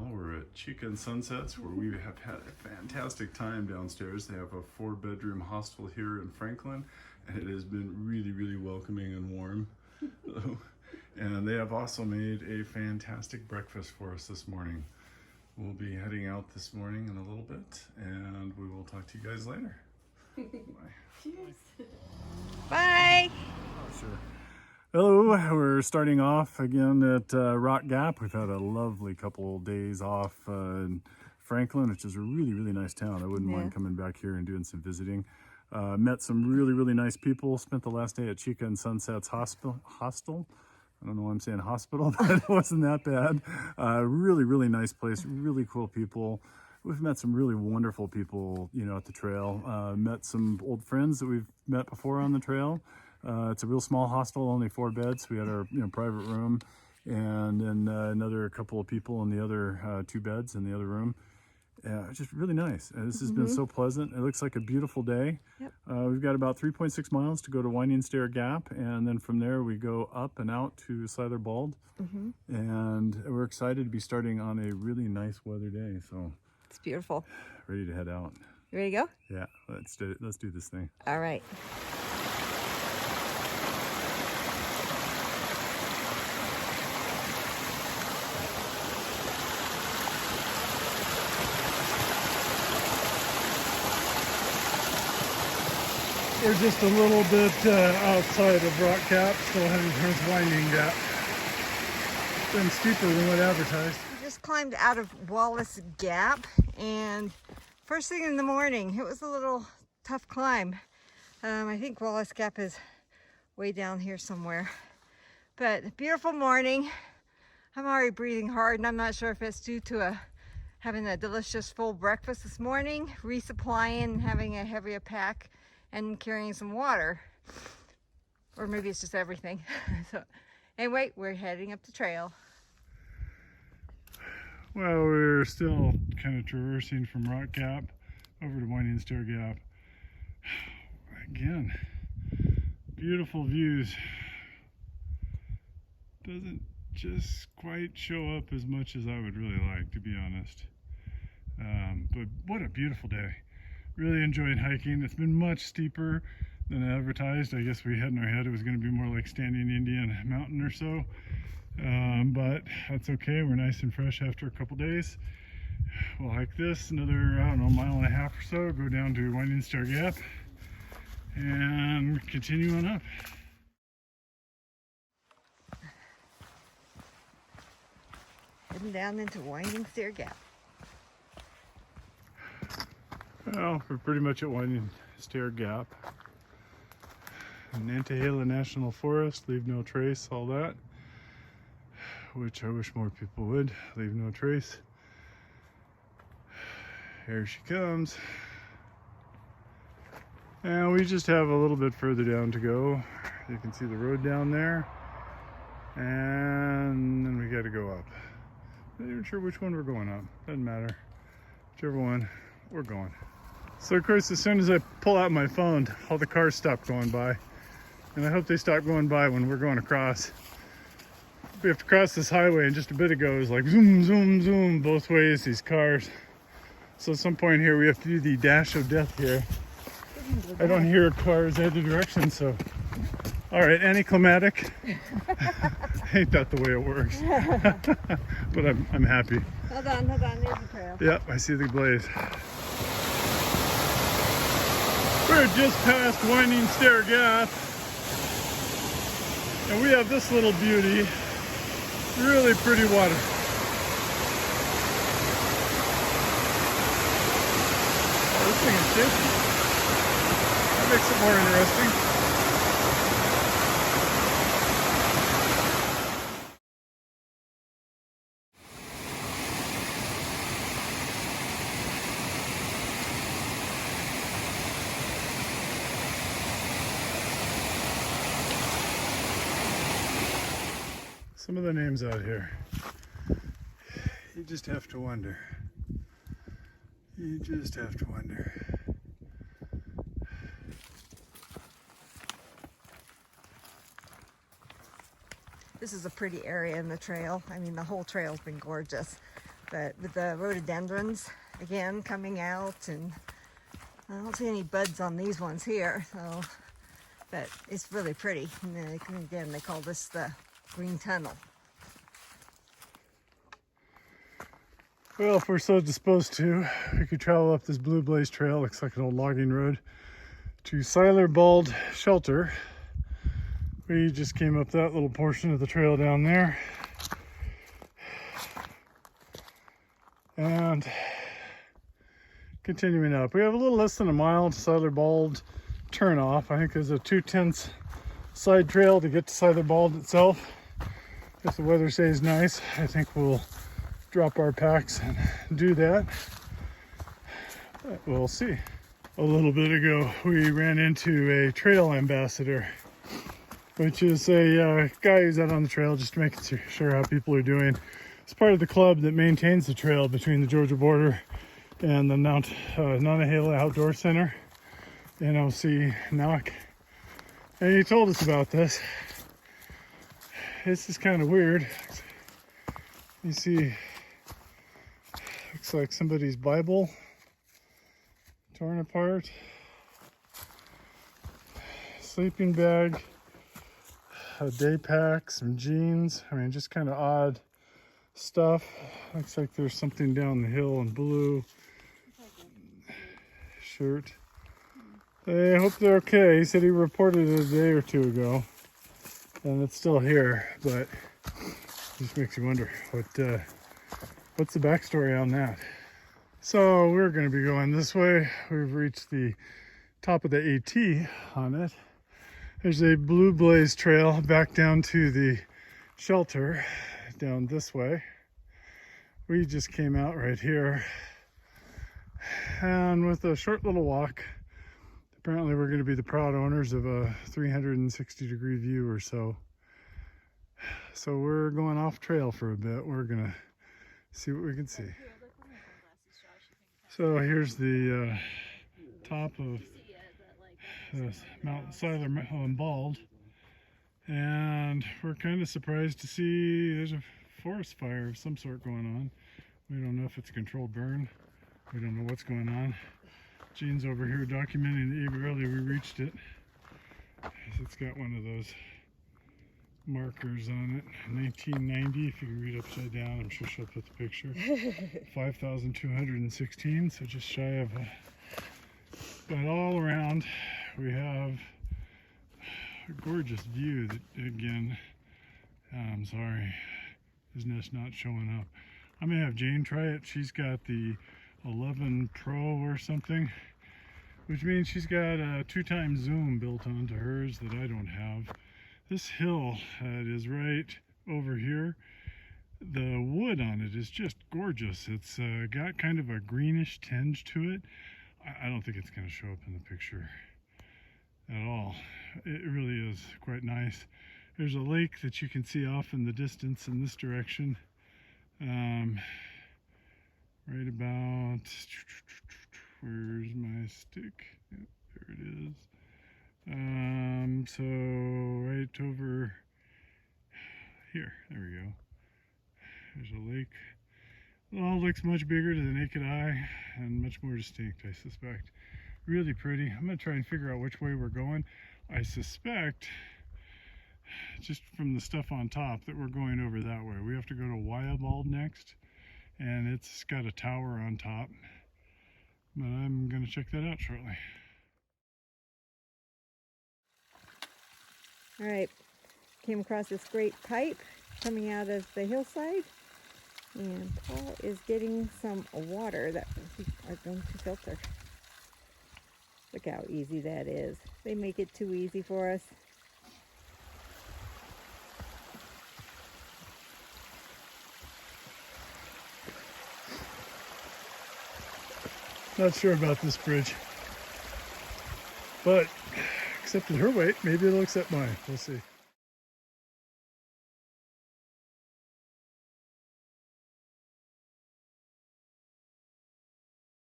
Trail. We're at Chica and Sunsets, where we have had a fantastic time downstairs. They have a 4-bedroom hostel here in Franklin, and it has been really, really welcoming and warm. And they have also made a fantastic breakfast for us this morning. We'll be heading out this morning in a little bit, and we will talk to you guys later. Bye. Cheers. Bye. Oh, sure. Hello, we're starting off again at Rock Gap. We've had a lovely couple of days off in Franklin, which is a really, really nice town. I wouldn't mind coming back here and doing some visiting. Met some really, really nice people. Spent the last day at Chica and Sunsets Hostel. I don't know why I'm saying hospital, but it wasn't that bad. Really, really nice place, really cool people. We've met some really wonderful people, you know, at the trail. Met some old friends that we've met before on the trail. It's a real small hostel, only 4 beds. We had our private room, and then another couple of people in the other 2 beds in the other room. Just really nice. This has been so pleasant. It looks like a beautiful day. Yep. We've got about 3.6 miles to go to Winding Stair Gap, and then from there we go up and out to Slider Bald. And we're excited to be starting on a really nice weather day. So it's beautiful. Ready to head out. You ready to go? Yeah, let's do this thing. All right. We're just a little bit outside of Rock Gap, still heading towards Winding Gap. It's been steeper than what advertised. We just climbed out of Wallace Gap, and first thing in the morning, it was a little tough climb. I think Wallace Gap is way down here somewhere. But beautiful morning. I'm already breathing hard, and I'm not sure if it's due to having a delicious full breakfast this morning, resupplying, having a heavier pack, and carrying some water, or maybe it's just everything. So anyway, we're heading up the trail. Well, we're still kind of traversing from Rock Gap over to Winding Stair Gap. Again, beautiful views. Doesn't just quite show up as much as I would really like, to be honest. But what a beautiful day. Really enjoyed hiking. It's been much steeper than advertised. I guess we had in our head it was going to be more like standing Indian Mountain or so. But that's okay. We're nice and fresh after a couple days. We'll hike this another, I don't know, mile and a half or so, go down to Winding Stair Gap, and continue on up. Heading down into Winding Stair Gap. Well, we're pretty much at Winding Stair Gap. Nantahala National Forest, leave no trace, all that. Which I wish more people would, leave no trace. Here she comes. And we just have a little bit further down to go. You can see the road down there. And then we got to go up. Not even sure which one we're going up. Doesn't matter. Whichever one, we're going. So of course, as soon as I pull out my phone, all the cars stop going by. And I hope they stop going by when we're going across. We have to cross this highway, and just a bit ago it was like zoom, zoom, zoom, both ways, these cars. So at some point here we have to do the dash of death here. I don't hear cars either direction, so. All right, anticlimactic. Ain't that the way it works? But I'm happy. Hold on, there's the trail. Yep, I see the blaze. We're just past Winding Stair Gap, and we have this little beauty. Really pretty water. Oh, this thing is shaky. That makes it more interesting. Some of the names out here, you just have to wonder. You just have to wonder. This is a pretty area in the trail. I mean, the whole trail's been gorgeous. but with the rhododendrons again coming out, and I don't see any buds on these ones here, so, but it's really pretty. And again, they call this the green tunnel. Well, if we're so disposed to, we could travel up this Blue Blaze Trail, looks like an old logging road, to Siler Bald Shelter. We just came up that little portion of the trail down there. And continuing up, we have a little less than a mile to Siler Bald turnoff. I think there's a 2/10 side trail to get to Siler Bald itself. If the weather stays nice, I think we'll drop our packs and do that. But we'll see. A little bit ago, we ran into a trail ambassador, which is a guy who's out on the trail just making sure how people are doing. It's part of the club that maintains the trail between the Georgia border and the Nantahala Outdoor Center, NOC NOC. And he told us about this. This is kind of weird. You see, looks like somebody's Bible torn apart. Sleeping bag, a day pack, some jeans. I mean, just kind of odd stuff. Looks like there's something down the hill in blue. Shirt. I hope they're okay. He said he reported it a day or two ago, and it's still here, but it just makes you wonder what's the backstory on that. So we're going to be going this way. We've reached the top of the AT on it. There's a Blue Blaze Trail back down to the shelter down this way. We just came out right here, and with a short little walk, apparently we're going to be the proud owners of a 360-degree view or so. So we're going off trail for a bit. We're going to see what we can see. So here's the top of Mount Siler Bald, and we're kind of surprised to see there's a forest fire of some sort going on. We don't know if it's a controlled burn. We don't know what's going on. Jean's over here documenting the early we reached it. It's got one of those markers on it, 1990. If you can read upside down, I'm sure she'll put the picture. 5,216, so just shy of a. But all around we have a gorgeous view that, again, I'm sorry, is just not showing up. I'm gonna have Jane try it. She's got the 11 Pro or something, which means she's got a 2x zoom built onto hers that I don't have. This hill that is right over here, the wood on it is just gorgeous. It's got kind of a greenish tinge to it. I don't think it's going to show up in the picture at all. It really is quite nice. There's a lake that you can see off in the distance in this direction. Right about, where's my stick? Yep, there it is. So right over here, there we go. There's a lake. It all looks much bigger to the naked eye and much more distinct, I suspect. Really pretty. I'm gonna try and figure out which way we're going. I suspect, just from the stuff on top, that we're going over that way. We have to go to Wyabald next, and it's got a tower on top, but I'm gonna check that out shortly. All right, came across this great pipe coming out of the hillside, and Paul is getting some water that we are going to filter. Look how easy that is. They make it too easy for us. Not sure about this bridge, but accepted her weight. Maybe it'll accept mine. We'll see.